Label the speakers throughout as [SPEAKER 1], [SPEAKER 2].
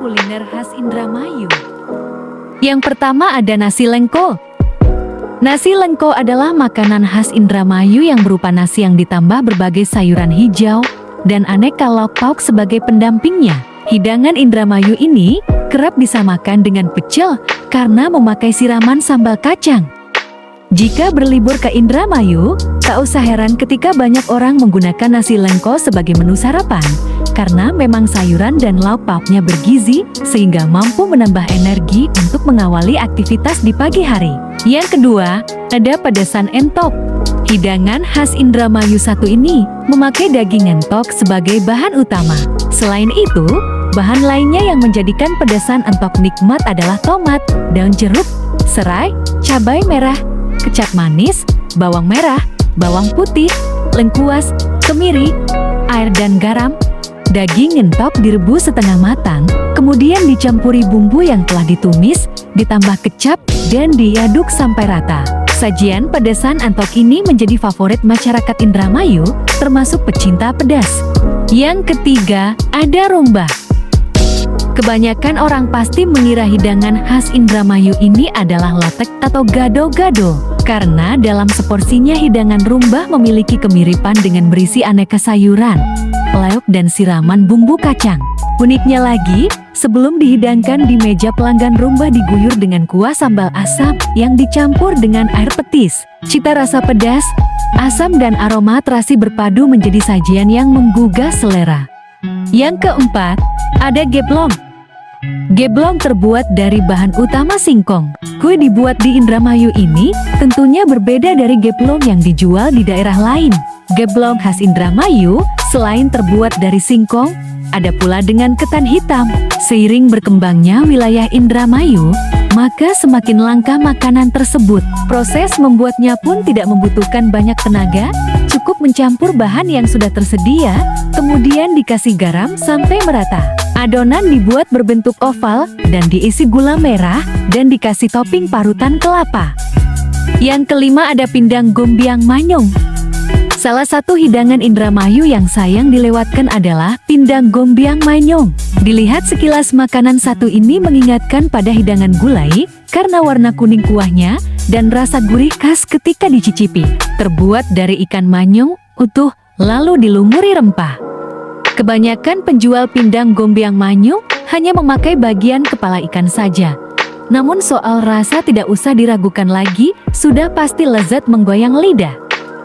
[SPEAKER 1] kuliner khas Indramayu. Yang pertama ada nasi lengko. Nasi lengko adalah makanan khas Indramayu yang berupa nasi yang ditambah berbagai sayuran hijau dan aneka lauk pauk sebagai pendampingnya. Hidangan Indramayu ini kerap disamakan dengan pecel karena memakai siraman sambal kacang. Jika berlibur ke Indramayu, tak usah heran ketika banyak orang menggunakan nasi lengko sebagai menu sarapan, karena memang sayuran dan lauk pauknya bergizi, sehingga mampu menambah energi untuk mengawali aktivitas di pagi hari. Yang kedua, ada pedasan entok. Hidangan khas Indramayu satu ini memakai daging entok sebagai bahan utama. Selain itu, bahan lainnya yang menjadikan pedasan entok nikmat adalah tomat, daun jeruk, serai, cabai merah, kecap manis, bawang merah, bawang putih, lengkuas, kemiri, air dan garam. Daging entok direbus setengah matang, kemudian dicampuri bumbu yang telah ditumis, ditambah kecap, dan diaduk sampai rata. Sajian pedasan entok ini menjadi favorit masyarakat Indramayu, termasuk pecinta pedas. Yang ketiga, ada rumbah. Kebanyakan orang pasti mengira hidangan khas Indramayu ini adalah lotek atau gado-gado, karena dalam seporsinya hidangan rumbah memiliki kemiripan dengan berisi aneka sayuran, lauk dan siraman bumbu kacang. Uniknya lagi, sebelum dihidangkan di meja pelanggan rumbah diguyur dengan kuah sambal asam yang dicampur dengan air petis. Cita rasa pedas, asam dan aroma terasi berpadu menjadi sajian yang menggugah selera. Yang keempat, ada geplong. Geplong terbuat dari bahan utama singkong. Kue dibuat di Indramayu ini tentunya berbeda dari geplong yang dijual di daerah lain. Geplong khas Indramayu selain terbuat dari singkong, ada pula dengan ketan hitam. Seiring berkembangnya wilayah Indramayu, maka semakin langka makanan tersebut. Proses membuatnya pun tidak membutuhkan banyak tenaga, cukup mencampur bahan yang sudah tersedia, kemudian dikasih garam sampai merata. Adonan dibuat berbentuk oval dan diisi gula merah dan dikasih topping parutan kelapa. Yang kelima ada pindang gombiang manyung. Salah satu hidangan Indramayu yang sayang dilewatkan adalah pindang gombiang manyung. Dilihat sekilas makanan satu ini mengingatkan pada hidangan gulai karena warna kuning kuahnya dan rasa gurih khas ketika dicicipi. Terbuat dari ikan manyung utuh lalu dilumuri rempah. Kebanyakan penjual pindang gombiang manyung hanya memakai bagian kepala ikan saja. Namun soal rasa tidak usah diragukan lagi, sudah pasti lezat menggoyang lidah.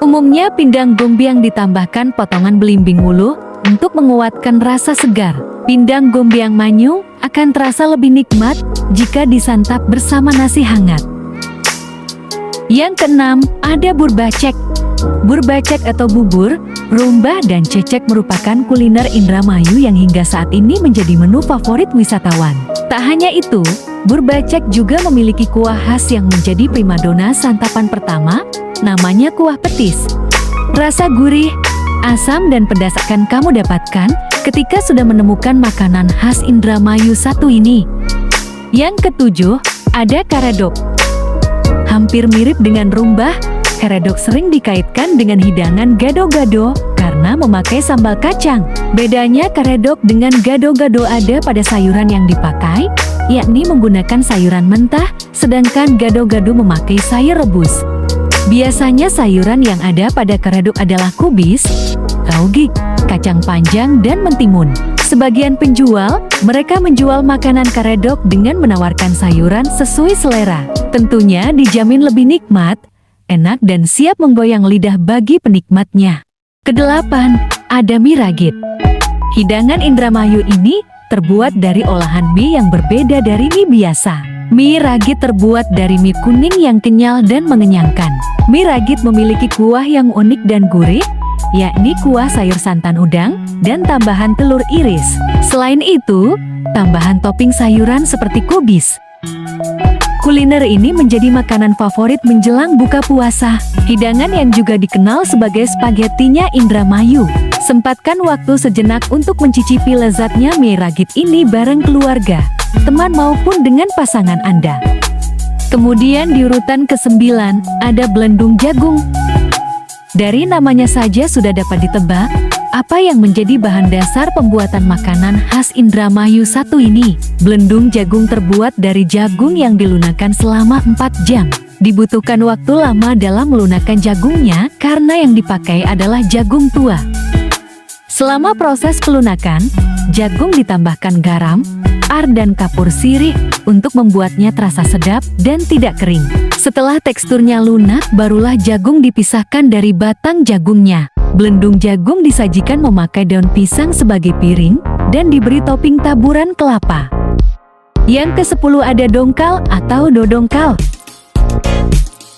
[SPEAKER 1] Umumnya pindang gombiang ditambahkan potongan belimbing wuluh untuk menguatkan rasa segar. Pindang gombiang manyung akan terasa lebih nikmat jika disantap bersama nasi hangat. Yang keenam, ada burbacek. Burbacek atau bubur, rumbah dan cecek merupakan kuliner Indramayu yang hingga saat ini menjadi menu favorit wisatawan. Tak hanya itu, burbacek juga memiliki kuah khas yang menjadi primadona santapan pertama, namanya kuah petis. Rasa gurih, asam dan pedas akan kamu dapatkan ketika sudah menemukan makanan khas Indramayu satu ini. Yang ketujuh, ada karedok. Hampir mirip dengan rumbah, karedok sering dikaitkan dengan hidangan gado-gado karena memakai sambal kacang. Bedanya karedok dengan gado-gado ada pada sayuran yang dipakai, yakni menggunakan sayuran mentah, sedangkan gado-gado memakai sayur rebus. Biasanya sayuran yang ada pada karedok adalah kubis, kaugik, kacang panjang, dan mentimun. Sebagian penjual, mereka menjual makanan karedok dengan menawarkan sayuran sesuai selera. Tentunya dijamin lebih nikmat, enak dan siap menggoyang lidah bagi penikmatnya. Kedelapan, ada mie ragit. Hidangan Indramayu ini terbuat dari olahan mie yang berbeda dari mie biasa. Mie ragit terbuat dari mie kuning yang kenyal dan mengenyangkan. Mie ragit memiliki kuah yang unik dan gurih, yakni kuah sayur santan udang dan tambahan telur iris. Selain itu, tambahan topping sayuran seperti kubis. Kuliner ini menjadi makanan favorit menjelang buka puasa. Hidangan yang juga dikenal sebagai spagettinya Indramayu. Sempatkan waktu sejenak untuk mencicipi lezatnya mie ragit ini bareng keluarga, teman maupun dengan pasangan Anda. Kemudian di urutan ke-9, ada belendung jagung. Dari namanya saja sudah dapat ditebak, Apa yang menjadi bahan dasar pembuatan makanan khas Indramayu satu ini? Belendung jagung terbuat dari jagung yang dilunakan selama 4 jam. Dibutuhkan waktu lama dalam melunakkan jagungnya karena yang dipakai adalah jagung tua. Selama proses pelunakan, jagung ditambahkan garam, ar dan kapur sirih untuk membuatnya terasa sedap dan tidak kering. Setelah teksturnya lunak, barulah jagung dipisahkan dari batang jagungnya. Belendung jagung disajikan memakai daun pisang sebagai piring dan diberi topping taburan kelapa. Yang ke-10 ada dongkal atau dodongkal.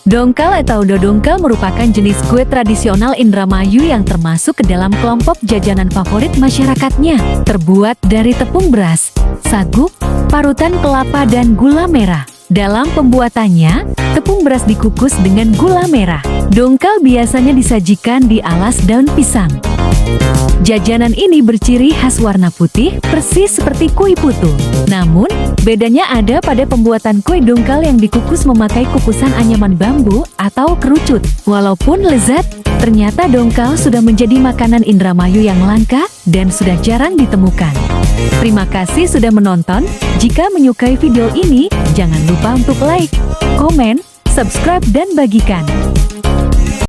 [SPEAKER 1] Dongkal atau dodongkal merupakan jenis kue tradisional Indramayu yang termasuk ke dalam kelompok jajanan favorit masyarakatnya. Terbuat dari tepung beras, sagu, parutan kelapa dan gula merah. Dalam pembuatannya, tepung beras dikukus dengan gula merah. Dongkal biasanya disajikan di alas daun pisang. Jajanan ini berciri khas warna putih, persis seperti kue putu. Namun, bedanya ada pada pembuatan kue dongkal yang dikukus memakai kukusan anyaman bambu atau kerucut. Walaupun lezat, ternyata dongkal sudah menjadi makanan Indramayu yang langka dan sudah jarang ditemukan. Terima kasih sudah menonton. Jika menyukai video ini, jangan lupa untuk like, komen, subscribe, dan bagikan.